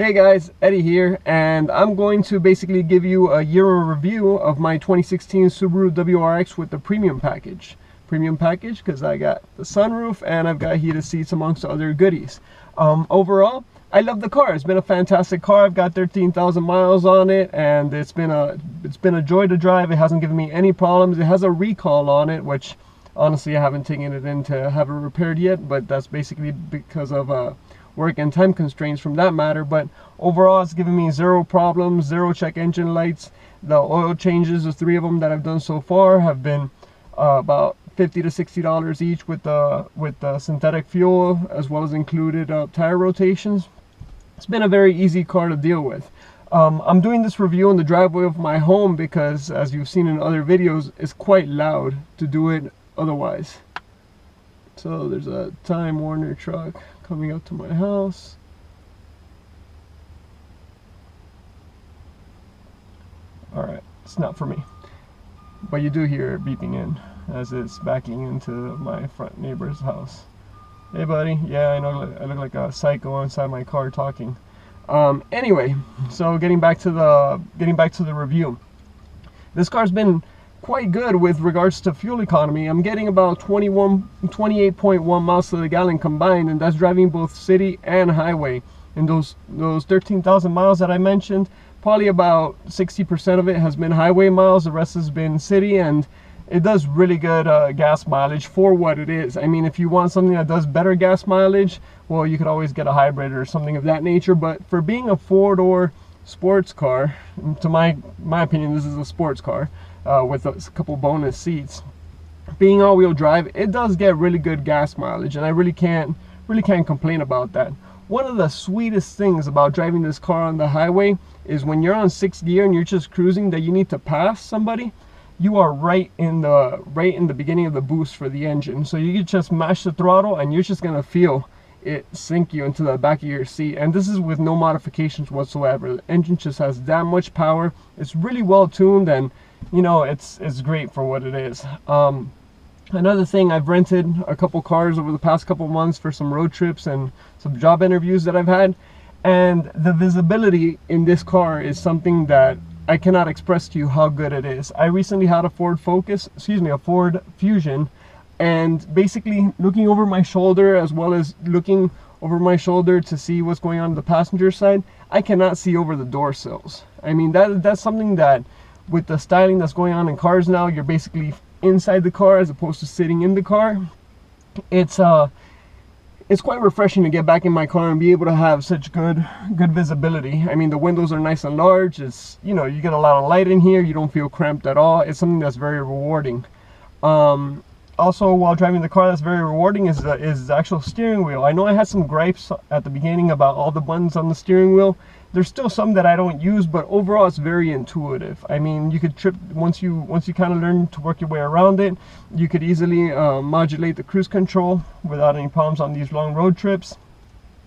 Hey guys, Eddie here, and I'm going to basically give you a year in review of my 2016 Subaru WRX with the premium package. Premium package because I got the sunroof and I've got heated seats amongst other goodies. Overall, I love the car. It's been a fantastic car. I've got 13,000 miles on it, and it's been a joy to drive. It hasn't given me any problems. It has a recall on it, which honestly I haven't taken it in to have it repaired yet, but that's basically because of work and time constraints from that matter. But overall, it's given me zero problems, zero check engine lights. The oil changes, the 3 of them that I've done so far, have been about $50 to $60 each with the synthetic fuel, as well as included tire rotations. It's been a very easy car to deal with. I'm doing this review in the driveway of my home because, as you've seen in other videos, it's quite loud to do it otherwise. So there's a Time Warner truck coming up to my house. Alright, it's not for me. But you do hear it beeping in as it's backing into my front neighbor's house. Hey buddy, yeah, I know I look like a psycho inside my car talking. Anyway, so getting back to the review. This car's been quite good with regards to fuel economy. I'm getting about 28.1 miles to the gallon combined, and that's driving both city and highway. And those 13,000 miles that I mentioned, probably about 60% of it has been highway miles, the rest has been city, and it does really good gas mileage for what it is. I mean, if you want something that does better gas mileage, well, you could always get a hybrid or something of that nature. But for being a 4-door sports car, to my opinion, this is a sports car with a couple bonus seats. Being all-wheel drive, it does get really good gas mileage, and I really can't complain about that. One of the sweetest things about driving this car on the highway is when you're on 6th gear and you're just cruising, that you need to pass somebody, you are right in the beginning of the boost for the engine. So you can just mash the throttle and you're just gonna feel it sink you into the back of your seat. And this is with no modifications whatsoever. The engine just has that much power. It's really well tuned, and you know, it's great for what it is. Another thing, I've rented a couple cars over the past couple months for some road trips and some job interviews that I've had, and the visibility in this car is something that I cannot express to you how good it is. I recently had a Ford Fusion, and basically looking over my shoulder, as well as looking over my shoulder to see what's going on the passenger side, I cannot see over the door sills. I mean, that's something that, with the styling that's going on in cars now, you're basically inside the car as opposed to sitting in the car. It's quite refreshing to get back in my car and be able to have such good visibility. I mean, the windows are nice and large. It's, you know, you get a lot of light in here. You don't feel cramped at all. It's something that's very rewarding. Also, while driving the car, that's very rewarding is the actual steering wheel. I know I had some gripes at the beginning about all the buttons on the steering wheel. There's still some that I don't use, but overall it's very intuitive. I mean, you could trip once you kind of learn to work your way around it. You could easily modulate the cruise control without any problems on these long road trips,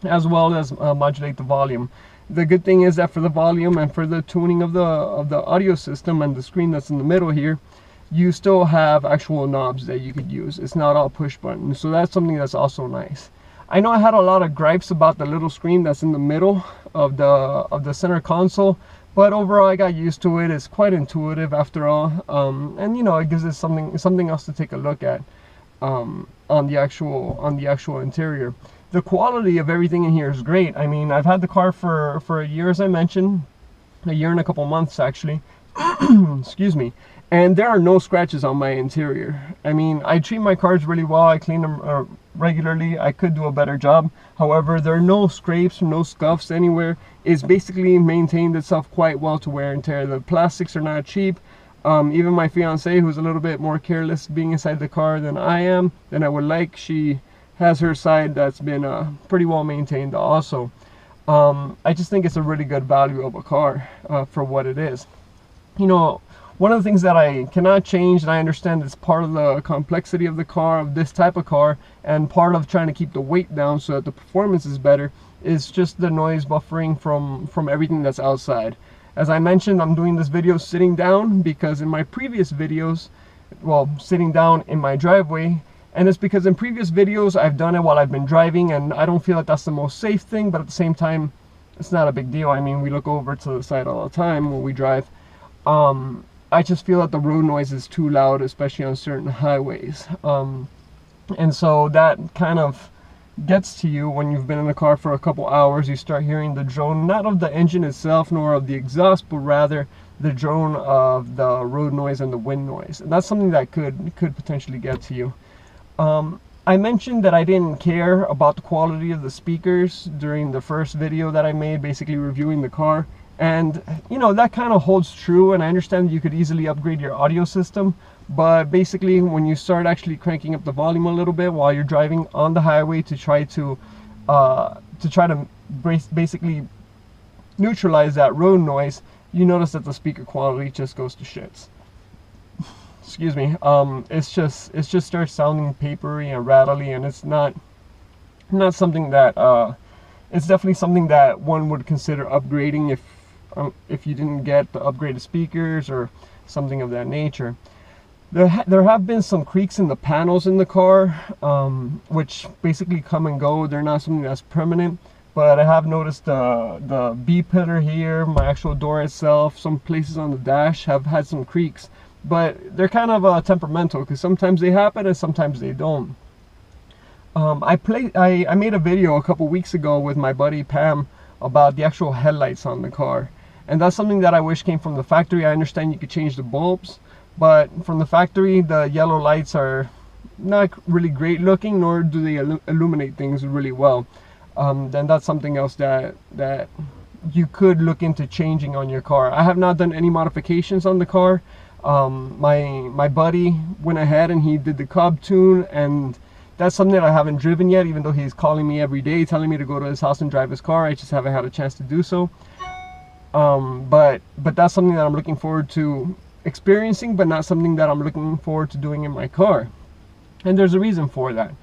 as well as modulate the volume. The good thing is that for the volume and for the tuning of the audio system and the screen that's in the middle here, you still have actual knobs that you could use. It's not all push buttons, so that's something that's also nice. I know I had a lot of gripes about the little screen that's in the middle of the center console, but overall I got used to it. It's quite intuitive after all, and you know, it gives us something else to take a look at on the actual interior. The quality of everything in here is great. I mean, I've had the car for a year, as I mentioned, a year and a couple months actually. Excuse me. And there are no scratches on my interior. I mean, I treat my cars really well. I clean them regularly. I could do a better job. However, there are no scrapes, no scuffs anywhere. It's basically maintained itself quite well to wear and tear. The plastics are not cheap. Even my fiance, who's a little bit more careless being inside the car than I am, than I would like, she has her side that's been pretty well maintained also. I just think it's a really good value of a car for what it is. You know, one of the things that I cannot change, and I understand it's part of the complexity of the car, of this type of car, and part of trying to keep the weight down so that the performance is better, is just the noise buffering from everything that's outside. As I mentioned, I'm doing this video sitting down because in my previous videos, well, sitting down in my driveway, and it's because in previous videos I've done it while I've been driving, and I don't feel that that's the most safe thing, but at the same time, it's not a big deal. I mean, we look over to the side all the time when we drive. I just feel that the road noise is too loud, especially on certain highways. And so that kind of gets to you when you've been in the car for a couple hours. You start hearing the drone, not of the engine itself nor of the exhaust, but rather the drone of the road noise and the wind noise. And that's something that could potentially get to you. I mentioned that I didn't care about the quality of the speakers during the first video that I made, basically reviewing the car. And you know, that kind of holds true, and I understand you could easily upgrade your audio system, but basically when you start actually cranking up the volume a little bit while you're driving on the highway to try to basically neutralize that road noise, you notice that the speaker quality just goes to shits. Excuse me. It just starts sounding papery and rattly, and it's not something that it's definitely something that one would consider upgrading if you didn't get the upgraded speakers or something of that nature. There have been some creaks in the panels in the car, which basically come and go. They're not something that's permanent, but I have noticed the B pillar here, my actual door itself, some places on the dash have had some creaks, but they're kind of temperamental, because sometimes they happen and sometimes they don't. I made a video a couple weeks ago with my buddy Pam about the actual headlights on the car, and that's something that I wish came from the factory. I understand you could change the bulbs, but from the factory, the yellow lights are not really great looking, nor do they illuminate things really well. Then that's something else that you could look into changing on your car. I have not done any modifications on the car. My buddy went ahead and he did the Cobb tune, and that's something that I haven't driven yet, even though he's calling me every day telling me to go to his house and drive his car. I just haven't had a chance to do so. But that's something that I'm looking forward to experiencing, but not something that I'm looking forward to doing in my car. And there's a reason for that.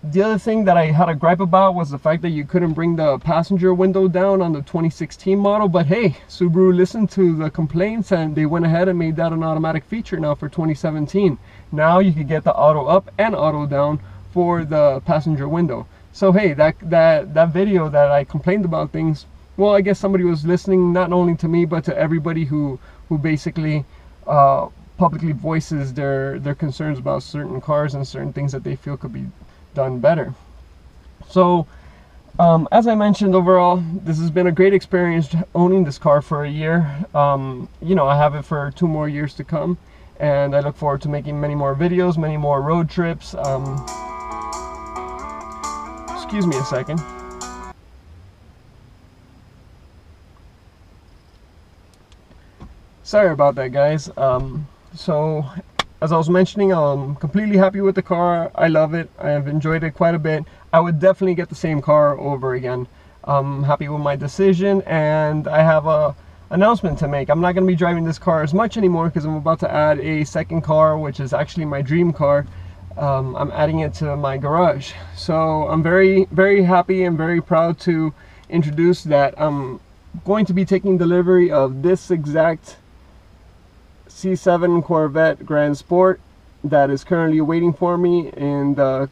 The other thing that I had a gripe about was the fact that you couldn't bring the passenger window down on the 2016 model, but hey, Subaru listened to the complaints and they went ahead and made that an automatic feature now for 2017. Now you can get the auto up and auto down for the passenger window. So hey, that video that I complained about things, well, I guess somebody was listening not only to me but to everybody who basically publicly voices their concerns about certain cars and certain things that they feel could be done better. So as I mentioned, overall this has been a great experience owning this car for a year. You know, I have it for 2 more years to come, and I look forward to making many more videos, many more road trips. Excuse me a second. Sorry about that, guys. So as I was mentioning, I'm completely happy with the car. I love it. I have enjoyed it quite a bit. I would definitely get the same car over again. I'm happy with my decision, and I have a announcement to make. I'm not going to be driving this car as much anymore because I'm about to add a second car, which is actually my dream car. I'm adding it to my garage. So I'm very, very happy and very proud to introduce that I'm going to be taking delivery of this exact C7 Corvette Grand Sport that is currently waiting for me in the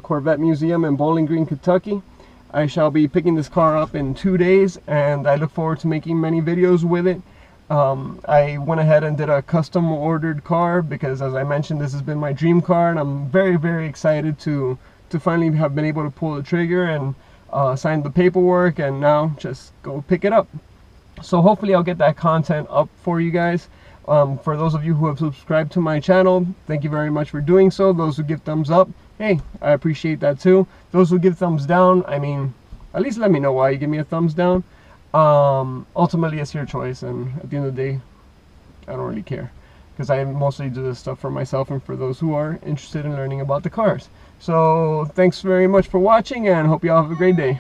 Corvette Museum in Bowling Green, Kentucky. I shall be picking this car up in 2 days, and I look forward to making many videos with it. I went ahead and did a custom ordered car because, as I mentioned, this has been my dream car, and I'm very, very excited to finally have been able to pull the trigger and sign the paperwork and now just go pick it up. So hopefully I'll get that content up for you guys. For those of you who have subscribed to my channel, thank you very much for doing so. Those who give thumbs up, hey, I appreciate that too. Those who give thumbs down, I mean, at least let me know why you give me a thumbs down. Ultimately, it's your choice, and at the end of the day, I don't really care, because I mostly do this stuff for myself and for those who are interested in learning about the cars. So thanks very much for watching, and hope you all have a great day.